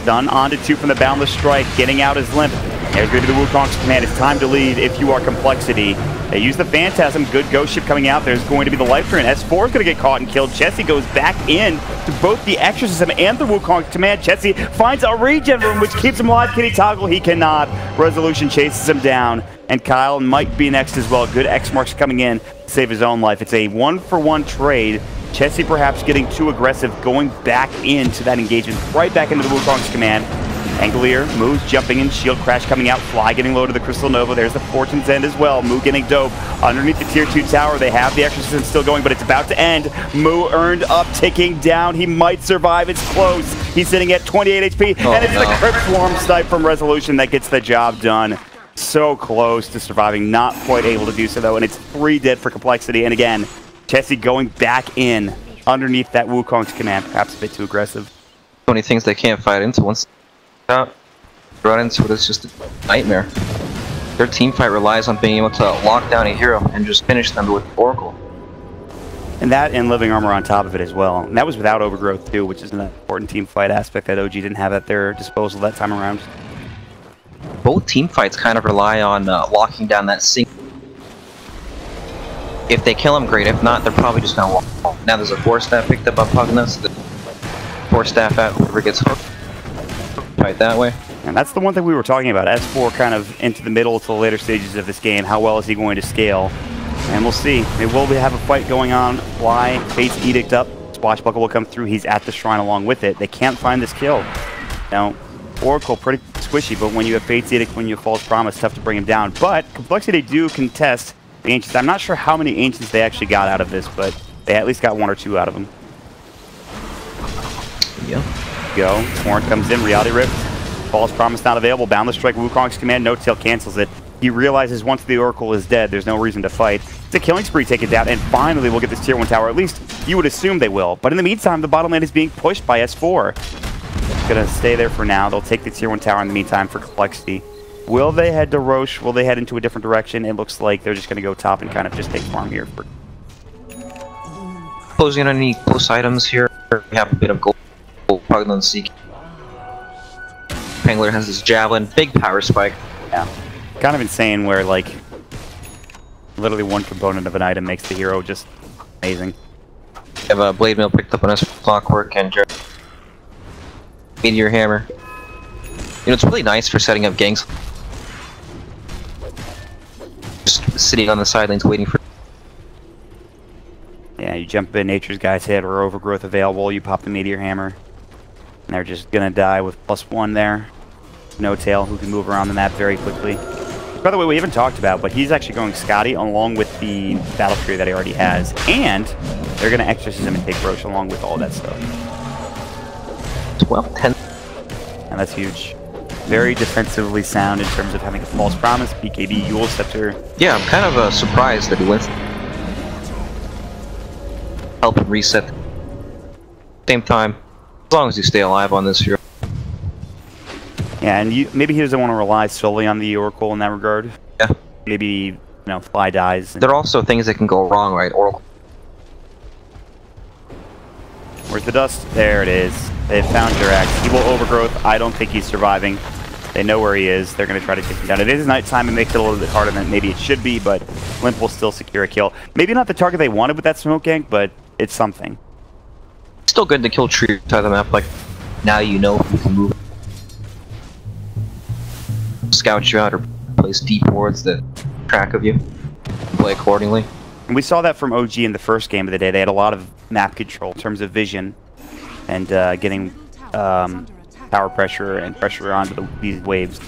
[SPEAKER 3] Stun onto 2 from the Boundless Strike, getting out his limp. There's going to be the Wukong's command. It's time to leave if you are Complexity. They use the Phantasm. Good ghost ship coming out. There's going to be the life drain. S4 is going to get caught and killed. Chessie goes back in to both the Exorcism and the Wukong's command. Chessie finds a regen room, which keeps him alive. Can he toggle? He cannot. Resolution chases him down. And coL might be next as well. Good X marks coming in to save his own life. It's a 1-for-1 trade. Chessie perhaps getting too aggressive, going back into that engagement, right back into the Wukong's command. Angelier moves, jumping in, shield crash coming out, Fly getting low to the Crystal Nova. There's the Fortune's End as well. Moo getting dope underneath the tier 2 tower. They have the Exorcism still going, but it's about to end. Moo earned up, ticking down. He might survive. It's close. He's sitting at 28 HP, and it's the Crypt Swarm snipe from Resolution that gets the job done. So close to surviving, not quite able to do so though, and it's 3 dead for Complexity. And again, Chessie going back in underneath that Wukong's command, perhaps a bit too aggressive.
[SPEAKER 2] So many things they can't fight into once out. Run into it, it's just a nightmare. Their team fight relies on being able to lock down a hero and just finish them with Oracle.
[SPEAKER 3] And that and living armor on top of it as well. And that was without Overgrowth too, which is an important team fight aspect that OG didn't have at their disposal that time around.
[SPEAKER 2] Both team fights kind of rely on locking down that single. If they kill him, great. If not, they're probably just gonna walk. Now there's a 4-staff picked up on Pugna, so the 4-staff out, whoever gets hooked, fight that way.
[SPEAKER 3] And that's the one thing we were talking about. S4 kind of into the middle to the later stages of this game. How well is he going to scale? And we'll see. They will have a fight going on. Fly, Fate's Edict up. Swashbuckle will come through. He's at the shrine along with it. They can't find this kill. Now, Oracle pretty squishy, but when you have Fate's Edict, when you have False Promise, tough to bring him down. But Complexity do contest the Ancients. I'm not sure how many Ancients they actually got out of this, but they at least got 1 or 2 out of them.
[SPEAKER 2] Yeah.
[SPEAKER 3] Go. Torrent comes in. Reality Rift. False Promise not available. Boundless Strike. Wukong's command. No Tail cancels it. He realizes once the Oracle is dead, there's no reason to fight. It's a killing spree taken down, and finally we'll get this tier 1 tower. At least you would assume they will. But in the meantime, the bottom lane is being pushed by S4. Gonna stay there for now. They'll take the tier 1 tower in the meantime for Complexity. Will they head to Roche? Will they head into a different direction? It looks like they're just gonna go top and kind of just take farm here.
[SPEAKER 2] Closing on any close items here. We have a bit of gold. Pugna and Seek. Pangler has his Javelin. Big power spike.
[SPEAKER 3] Yeah. Kind of insane where, like, literally one component of an item makes the hero just amazing.
[SPEAKER 2] We have a Blade Mill picked up on us for Clockwork and Meteor Hammer. You know, it's really nice for setting up ganks. Just sitting on the sidelines waiting for...
[SPEAKER 3] Yeah, you jump in Nature's Guy's head or Overgrowth available, you pop the Meteor Hammer. And they're just gonna die with +1 there. No Tail, who can move around the map very quickly. By the way, we haven't talked about, but he's actually going Scotty along with the Battle Fury that he already has. And they're gonna Exorcism and take Roche along with all that stuff.
[SPEAKER 2] 12, 10.
[SPEAKER 3] And that's huge. Very defensively sound in terms of having a False Promise, BKB, Eul Scepter.
[SPEAKER 2] Yeah, I'm kind of surprised that he went. Help him reset. Same time, as long as you stay alive on this hero.
[SPEAKER 3] Yeah, and maybe he doesn't want to rely solely on the Oracle in that regard.
[SPEAKER 2] Yeah.
[SPEAKER 3] Maybe, you know, Fly dies.
[SPEAKER 2] There are also things that can go wrong, right? Oracle.
[SPEAKER 3] Where's the dust? There it is. They found Jirax. He will Overgrowth. I don't think he's surviving. They know where he is. They're going to try to take him down. It is nighttime. It makes it a little bit harder than maybe it should be, but Limp will still secure a kill. Maybe not the target they wanted with that smoke gank, but it's something.
[SPEAKER 2] Still good to kill trees out of the map. Like, now you know if you can move. Scout you out or place deep wards that track of you. Play accordingly.
[SPEAKER 3] And we saw that from OG in the first game of the day. They had a lot of map control in terms of vision and getting power pressure and pressure onto these waves.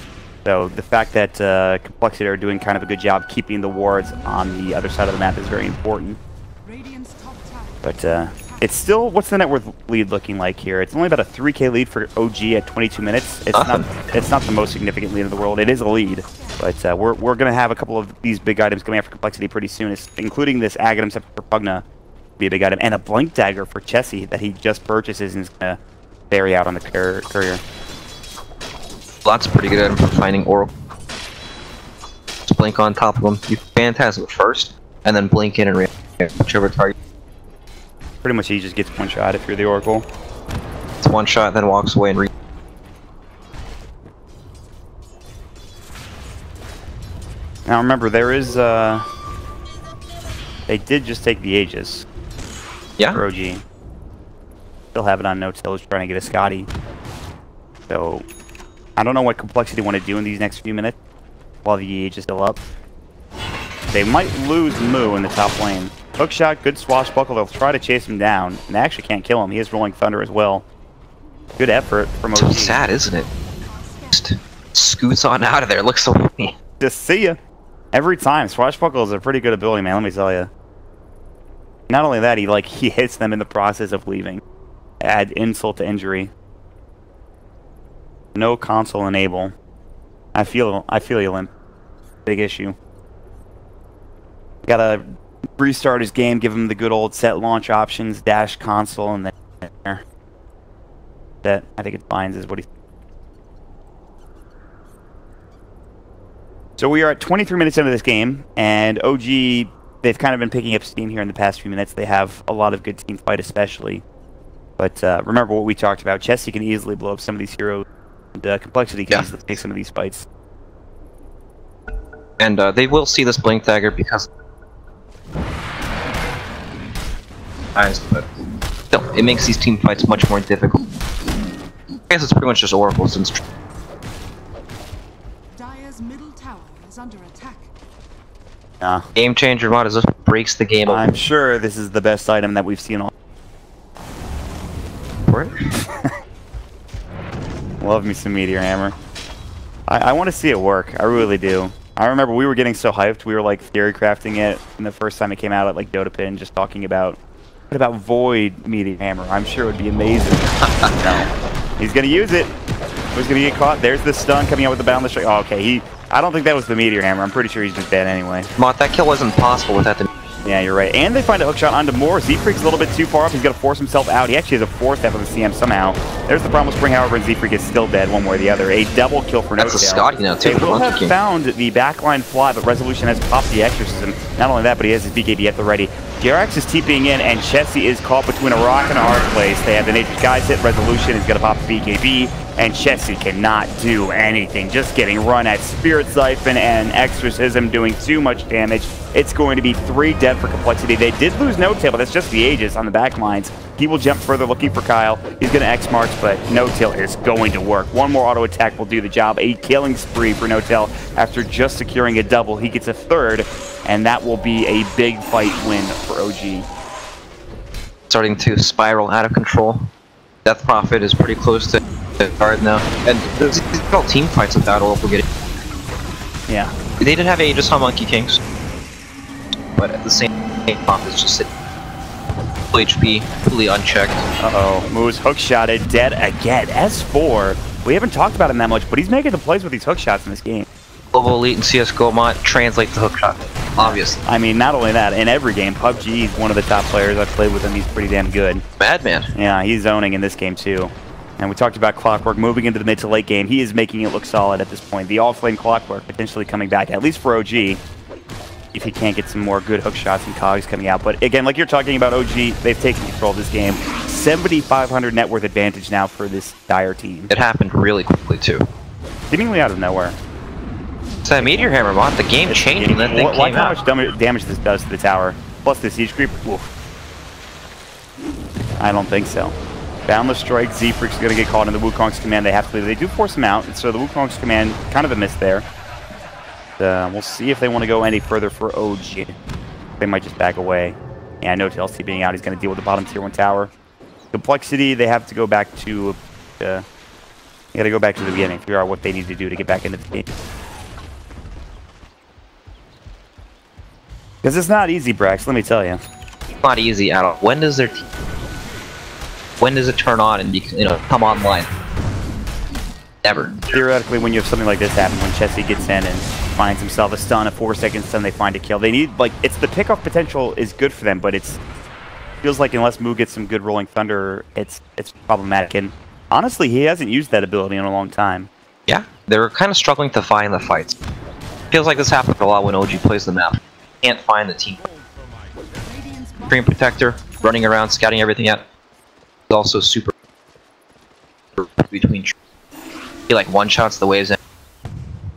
[SPEAKER 3] So the fact that Complexity are doing kind of a good job keeping the wards on the other side of the map is very important. But it's still, what's the net worth lead looking like here? It's only about a 3k lead for OG at 22 minutes. It's not the most significant lead in the world. It is a lead, but we're going to have a couple of these big items coming out for Complexity pretty soon, including this Aghanim Scepter for Pugna, be a big item, and a Blink Dagger for Chessie that he just purchases and is going to bury out on the courier.
[SPEAKER 2] Lots of pretty good item for finding Oracle. Just blink on top of them. You Phantasm first, and then blink in and react whichever target.
[SPEAKER 3] Pretty much he just gets one shot if you're the Oracle.
[SPEAKER 2] It's one shot, then walks away and
[SPEAKER 3] Now remember, there is, they did just take the Aegis.
[SPEAKER 2] Yeah.
[SPEAKER 3] For OG. Still have it on no-till, is trying to get a Scotty. So, I don't know what Complexity want to do in these next few minutes while the Aegis is still up. They might lose Moo in the top lane. Hookshot, good swashbuckle. They'll try to chase him down. And they actually can't kill him. He has Rolling Thunder as well. Good effort from OG.
[SPEAKER 2] So sad, isn't it? Just scoots on out of there. Looks so funny.
[SPEAKER 3] Just see ya. Every time. Swashbuckle is a pretty good ability, man. Let me tell you. Not only that, he hits them in the process of leaving. Add insult to injury. No console enable. I feel you, Limp. Big issue. Gotta restart his game, give him the good old set launch options, dash console, and then there. That I think it finds is what he. So we are at 23 minutes into this game, and OG, they've kind of been picking up steam here in the past few minutes. They have a lot of good team fight, especially. But remember what we talked about. Chessie can easily blow up some of these heroes. And Complexity can easily take some of these fights.
[SPEAKER 2] And they will see this Blink Dagger because... but still, it makes these team fights much more difficult. I guess it's pretty much just Oracle since...
[SPEAKER 1] Dire's middle tower is under attack.
[SPEAKER 2] Game changer mod is just breaks the game.
[SPEAKER 3] I'm sure this is the best item that we've seen all.
[SPEAKER 2] For it?
[SPEAKER 3] Love me some Meteor Hammer. I want to see it work. I really do. I remember we were getting so hyped. We were like theory crafting it in the first time it came out at like Dota Pin, just talking about what about Void Meteor Hammer. I'm sure it would be amazing. No. He's gonna use it. Who's gonna get caught? There's the stun coming out with the boundless strike. Oh, okay. I don't think that was the Meteor Hammer. I'm pretty sure he's just dead anyway.
[SPEAKER 2] Mott, that kill wasn't possible without the...
[SPEAKER 3] Yeah, you're right. And they find a hookshot onto Moore. Z-Freak's a little bit too far up. He's going to force himself out. He actually has a 4-step on the CM somehow. There's the problem with Spring, however, and Z-Freak is still dead one way or the other. A double kill for
[SPEAKER 2] That's
[SPEAKER 3] no-tail.
[SPEAKER 2] a Scotty now, too.
[SPEAKER 3] They will have found the backline fly, but Resolution has popped the Exorcism. Not only that, but he has his BKB at the ready. JRX is TPing in, and Chessie is caught between a rock and a hard place. They have the Nature's Guys hit. Resolution is going to pop the BKB, and Chessie cannot do anything. Just getting run at Spirit Siphon and Exorcism doing too much damage. It's going to be 3 dead for Complexity. They did lose no-tail, but that's just the Aegis on the back lines. He will jump further looking for Kyle. He's going to X-Marks, but no-tail is going to work. One more auto attack will do the job. A killing spree for no-tail after just securing a double. He gets a 3rd, and that will be a big fight win for OG.
[SPEAKER 2] Starting to spiral out of control. Death Prophet is pretty close to guard now. And these are all team fights in battle if we're getting...
[SPEAKER 3] Yeah.
[SPEAKER 2] They did have Aegis on Monkey Kings. But at the same time, Pop is just sitting full HP, fully unchecked.
[SPEAKER 3] Uh-oh. Moo's hookshotted, dead again. S4. We haven't talked about him that much, but he's making the plays with these hookshots in this game.
[SPEAKER 2] Global Elite and CSGO mod translate the hookshot, obviously.
[SPEAKER 3] I mean, not only that, in every game, PUBG is one of the top players. I've played with him. He's pretty damn good.
[SPEAKER 2] Madman.
[SPEAKER 3] Yeah, he's zoning in this game, too. And we talked about Clockwork moving into the mid to late game. He is making it look solid at this point. The all-flame Clockwork potentially coming back, at least for OG, if he can't get some more good hook shots and cogs coming out. But again, like you're talking about OG, they've taken control of this game. 7,500 net worth advantage now for this Dire team.
[SPEAKER 2] It happened really quickly, too.
[SPEAKER 3] Seemingly out of nowhere.
[SPEAKER 2] It's that Meteor Hammer mod, the game changed when that thing came
[SPEAKER 3] Like how
[SPEAKER 2] out.
[SPEAKER 3] much damage this does to the tower. Plus the siege creep. Oof. I don't think so. Boundless Strike, Z-Freak's going to get caught in the Wukong's command. They have to leave. They do force him out, and so the Wukong's command, kind of a miss there. We'll see if they want to go any further for OG. They might just back away. Yeah, no TLC being out. He's going to deal with the bottom tier 1 tower. Complexity, they have to go back to... they got to go back to the beginning, figure out what they need to do to get back into the game. Because it's not easy, Brax, let me tell you.
[SPEAKER 2] It's not easy at all. When does their team... When does it turn on and come online? Never.
[SPEAKER 3] Theoretically, when you have something like this happen, when Chessie gets in and finds himself a stun, a 4-second stun, they find a kill. They need, like, it's the pickoff potential is good for them, but it feels like unless Moo gets some good Rolling Thunder, it's problematic. And honestly, he hasn't used that ability in a long time.
[SPEAKER 2] Yeah, they're kind of struggling to find the fights. Feels like this happens a lot when OG plays the map. Can't find the team. Screen Protector, running around, scouting everything out. He's also super between. He like one-shots the waves in.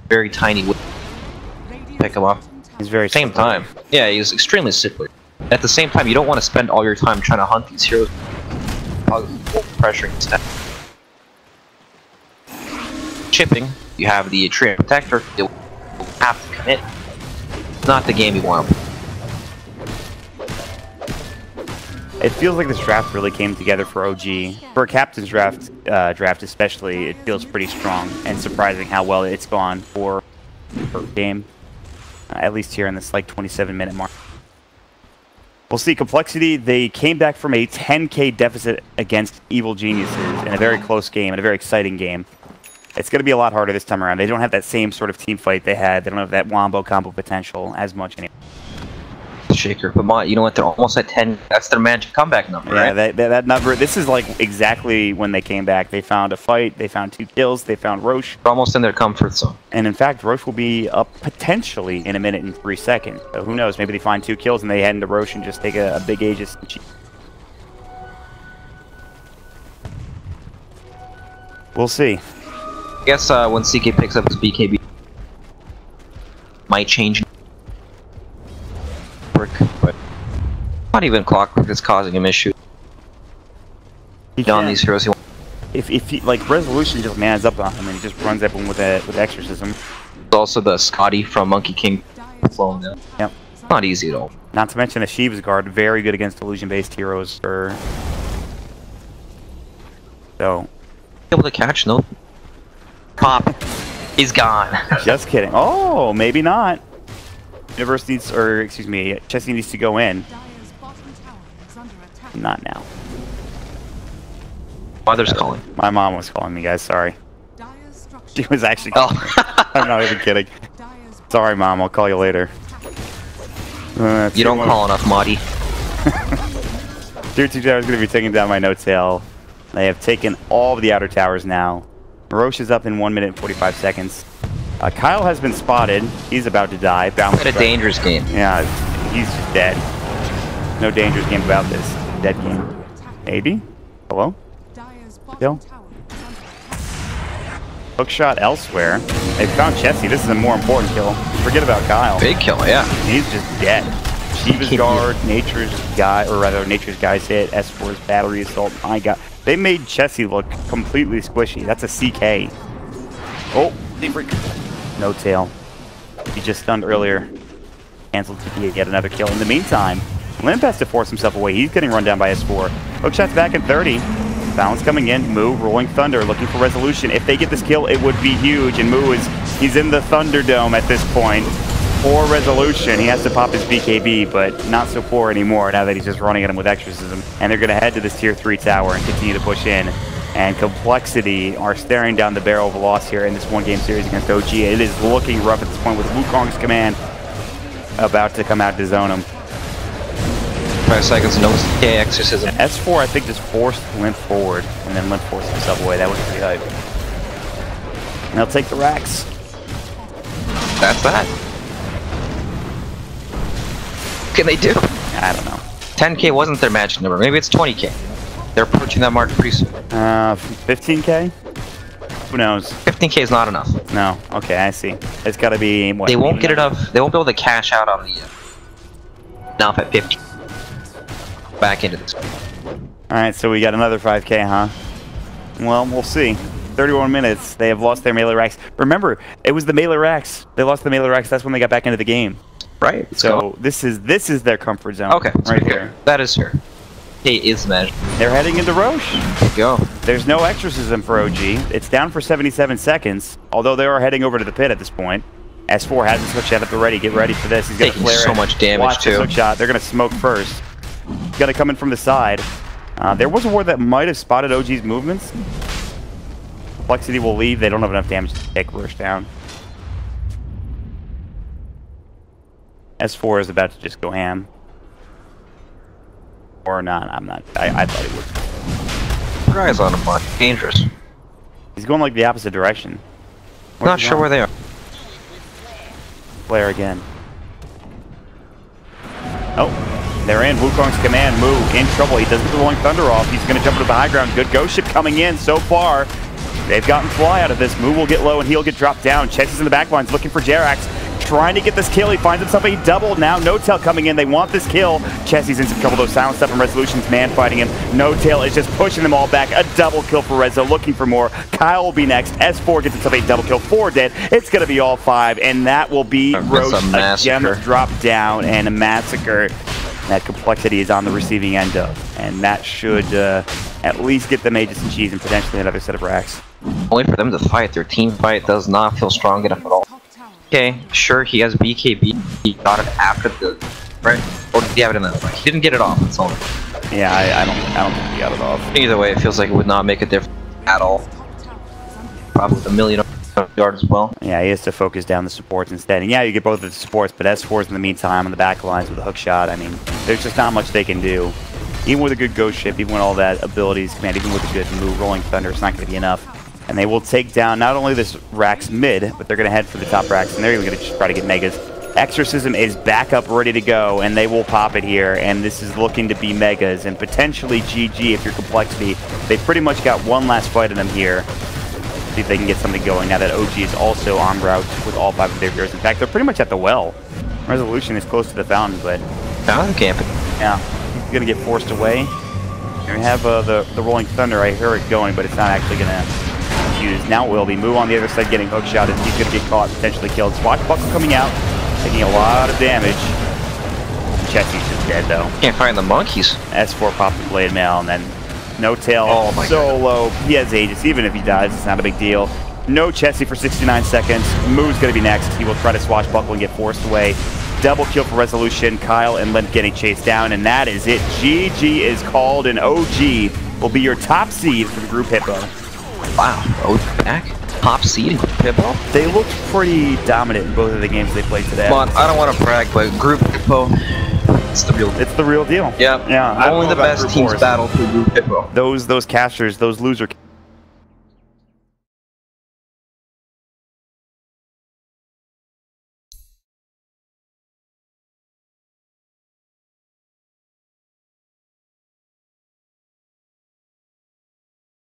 [SPEAKER 2] Very tiny. pick him up.
[SPEAKER 3] He's very
[SPEAKER 2] Same
[SPEAKER 3] slippery.
[SPEAKER 2] time. Yeah, he's extremely slippery. At the same time, you don't want to spend all your time trying to hunt these heroes. Pressuring instead. Chipping, you have the Atrium Protector, you'll have to commit. Not the game you want.
[SPEAKER 3] It feels like this draft really came together for OG. For a captain's draft, especially, it feels pretty strong and surprising how well it's gone for game. At least here in this like 27-minute mark. We'll see. Complexity, they came back from a 10K deficit against Evil Geniuses in a very close game, in a very exciting game. It's going to be a lot harder this time around. They don't have that same sort of team fight they had. They don't have that wombo combo potential as much anymore.
[SPEAKER 2] Shaker, but you know what? They're almost at 10. That's their magic comeback number,
[SPEAKER 3] Yeah,
[SPEAKER 2] right?
[SPEAKER 3] that number. This is like exactly when they came back. They found a fight. They found 2 kills. They found Roche.
[SPEAKER 2] They're almost in their comfort zone.
[SPEAKER 3] And in fact, Roche will be up potentially in 1 minute and 3 seconds. So who knows? Maybe they find 2 kills and they head into Roche and just take a big Aegis. We'll see.
[SPEAKER 2] I guess when CK picks up his BKB, might change. But not even Clockwork is causing him issues. On these heroes,
[SPEAKER 3] if he, like, Resolution just mans up on him and he just runs up him with Exorcism.
[SPEAKER 2] Also the Scotty from Monkey King flowing down.
[SPEAKER 3] Yep.
[SPEAKER 2] Not easy at all.
[SPEAKER 3] Not to mention the Sheev's Guard, very good against illusion-based heroes. So
[SPEAKER 2] Able to catch, no. Pop. He's gone.
[SPEAKER 3] just kidding. Oh, maybe not. Universe needs, or excuse me, Chessie needs to go in.
[SPEAKER 1] Dire's bottom tower is under attack.
[SPEAKER 3] Not now.
[SPEAKER 2] Mother's calling.
[SPEAKER 3] My mom was calling me, guys. Sorry.
[SPEAKER 1] Dire's structure.
[SPEAKER 3] She was actually calling me. I'm not even kidding.
[SPEAKER 1] Dire's
[SPEAKER 3] Sorry, Mom. I'll call you later.
[SPEAKER 2] You don't call enough, Marty.
[SPEAKER 3] Tier 2 tower is going to be taking down my no tail. They have taken all of the outer towers now. Roche is up in 1 minute and 45 seconds. Kyle has been spotted. He's about to die. Bounce
[SPEAKER 2] What a dangerous game.
[SPEAKER 3] Yeah, he's just dead. No dangerous game about this. Dead game. Maybe? Hello?
[SPEAKER 1] Dire's
[SPEAKER 3] Kill.
[SPEAKER 1] bottom tower is under attack.
[SPEAKER 3] Hook shot elsewhere. They found Chessie. This is a more important kill. Forget about Kyle.
[SPEAKER 2] Big kill, yeah.
[SPEAKER 3] He's just dead. Shiva's guard, Nature's guy's hit, S4's battery assault. My god. They made Chessie look completely squishy. That's a CK. Oh, no tail. He just stunned earlier. Cancelled to get another kill. In the meantime, Limp has to force himself away. He's getting run down by S4. Hookshot's back in 30. Balance coming in. Moo, Rolling Thunder, looking for resolution. If they get this kill, it would be huge. And Moo he's in the Thunderdome at this point. For resolution, he has to pop his BKB, but not so poor anymore now that he's just running at him with Exorcism. And they're going to head to this tier 3 tower and continue to push in. And Complexity are staring down the barrel of a loss here in this one-game series against OG. It is looking rough at this point with Wukong's command about to come out to zone him.
[SPEAKER 2] 5 seconds, no CK Exorcism.
[SPEAKER 3] S4, I think, just forced Limp forward, and then Limp forced himself away. That was pretty hype. And they'll take the racks.
[SPEAKER 2] That's that. What can they do?
[SPEAKER 3] I don't know.
[SPEAKER 2] 10K wasn't their magic number. Maybe it's 20K. They're approaching that mark pretty soon.
[SPEAKER 3] 15K? Who knows?
[SPEAKER 2] 15K is not enough.
[SPEAKER 3] No. Okay, I see. It's got to be, what?
[SPEAKER 2] They won't get enough. They won't be able to cash out on the now at 50. Back into this.
[SPEAKER 3] Alright, so we got another 5K, huh? Well, we'll see. 31 minutes. They have lost their melee racks. Remember, it was the melee racks. They lost the melee racks. That's when they got back into the game.
[SPEAKER 2] Right.
[SPEAKER 3] So this is their comfort zone.
[SPEAKER 2] Okay.
[SPEAKER 3] Right here.
[SPEAKER 2] That is her. He is magic.
[SPEAKER 3] They're heading into Roche.
[SPEAKER 2] There you go.
[SPEAKER 3] There's no exorcism for OG. It's down for 77 seconds, although they are heading over to the pit at this point. S4 has his hook shot at the ready. Get ready for this. He's going to
[SPEAKER 2] Taking
[SPEAKER 3] flare
[SPEAKER 2] so
[SPEAKER 3] it.
[SPEAKER 2] much damage,
[SPEAKER 3] Watch his
[SPEAKER 2] too.
[SPEAKER 3] hook shot. They're going to smoke first. He's going to come in from the side. There was a ward that might have spotted OG's movements. Complexity will leave. They don't have enough damage to take Roche down. S4 is about to just go ham. Or not, I'm not. I thought he would.
[SPEAKER 2] Her eyes on him, but dangerous.
[SPEAKER 3] He's going like the opposite direction.
[SPEAKER 2] Not sure where they are.
[SPEAKER 3] Flare again. Oh, they're in. Wukong's command. Moo in trouble. He doesn't get the Rolling Thunder off. He's going to jump into the high ground. Good ghost ship coming in so far. They've gotten fly out of this. Moo will get low and he'll get dropped down. Chessie's in the back lines looking for Jerax. trying to get this kill. He finds himself a double now. No-Tail coming in. They want this kill. Chessie's in some trouble though. Silent Step from Resolution's man fighting him. No-Tail is just pushing them all back. A double kill for Rezo, looking for more. Kyle will be next. S4 gets himself a double kill. 4 dead. It's going to be all 5, and that will be Roach. A gem drop down and a massacre. That complexity is on the receiving end of, and that should at least get them Aegis and Cheese and potentially another set of racks.
[SPEAKER 2] Only for them to fight. Their team fight does not feel strong enough at all. Okay, sure, he has BKB. He got it after the right, or did he have it in the? He didn't get it off. That's all.
[SPEAKER 3] Yeah, I don't think he got it off.
[SPEAKER 2] Either way, it feels like it would not make a difference at all. Probably with a million yard as well.
[SPEAKER 3] Yeah, he has to focus down the supports instead. And yeah, you get both of the supports, but S4's in the meantime on the back lines with a hook shot. I mean, there's just not much they can do. Even with a good ghost ship, even with all that abilities command, even with a good move, Rolling Thunder, it's not going to be enough. And they will take down not only this Rax mid, but they're going to head for the top Rax, and they're even going to just try to get Megas. Exorcism is back up, ready to go, and they will pop it here, and this is looking to be Megas, and potentially GG if you're Complexity. They pretty much got one last fight in them here. See if they can get something going now that OG is also en route with all 5 of their heroes. In fact, they're pretty much at the well. Resolution is close to the fountain, but...
[SPEAKER 2] Fountain camping.
[SPEAKER 3] Yeah, he's going to get forced away. Here we have the Rolling Thunder. I hear it going, but it's not actually going to use. Now it will be. Move on the other side, getting hook shot, and he's going to get caught, potentially killed. Swashbuckle coming out, taking a lot of damage. Chessie's just dead, though.
[SPEAKER 2] Can't find the monkeys.
[SPEAKER 3] S4 popped the blade mail, and then No-Tail solo. He has Aegis. Even if he dies, it's not a big deal. No Chessie for 69 seconds. Moo's going to be next. He will try to swashbuckle and get forced away. Double kill for Resolution. Kyle and Limp getting chased down, and that is it. GG is called, and OG will be your top seed for the Group Hippo.
[SPEAKER 2] Wow, OG back? Top seed in Group Hippo?
[SPEAKER 3] They looked pretty dominant in both of the games they played today.
[SPEAKER 2] Come on, I don't want to brag, but Group Hippo, it's the real deal.
[SPEAKER 3] It's the real deal.
[SPEAKER 2] Yeah,
[SPEAKER 3] yeah.
[SPEAKER 2] only the best teams battle for Group Hippo.
[SPEAKER 3] Those casters, those loser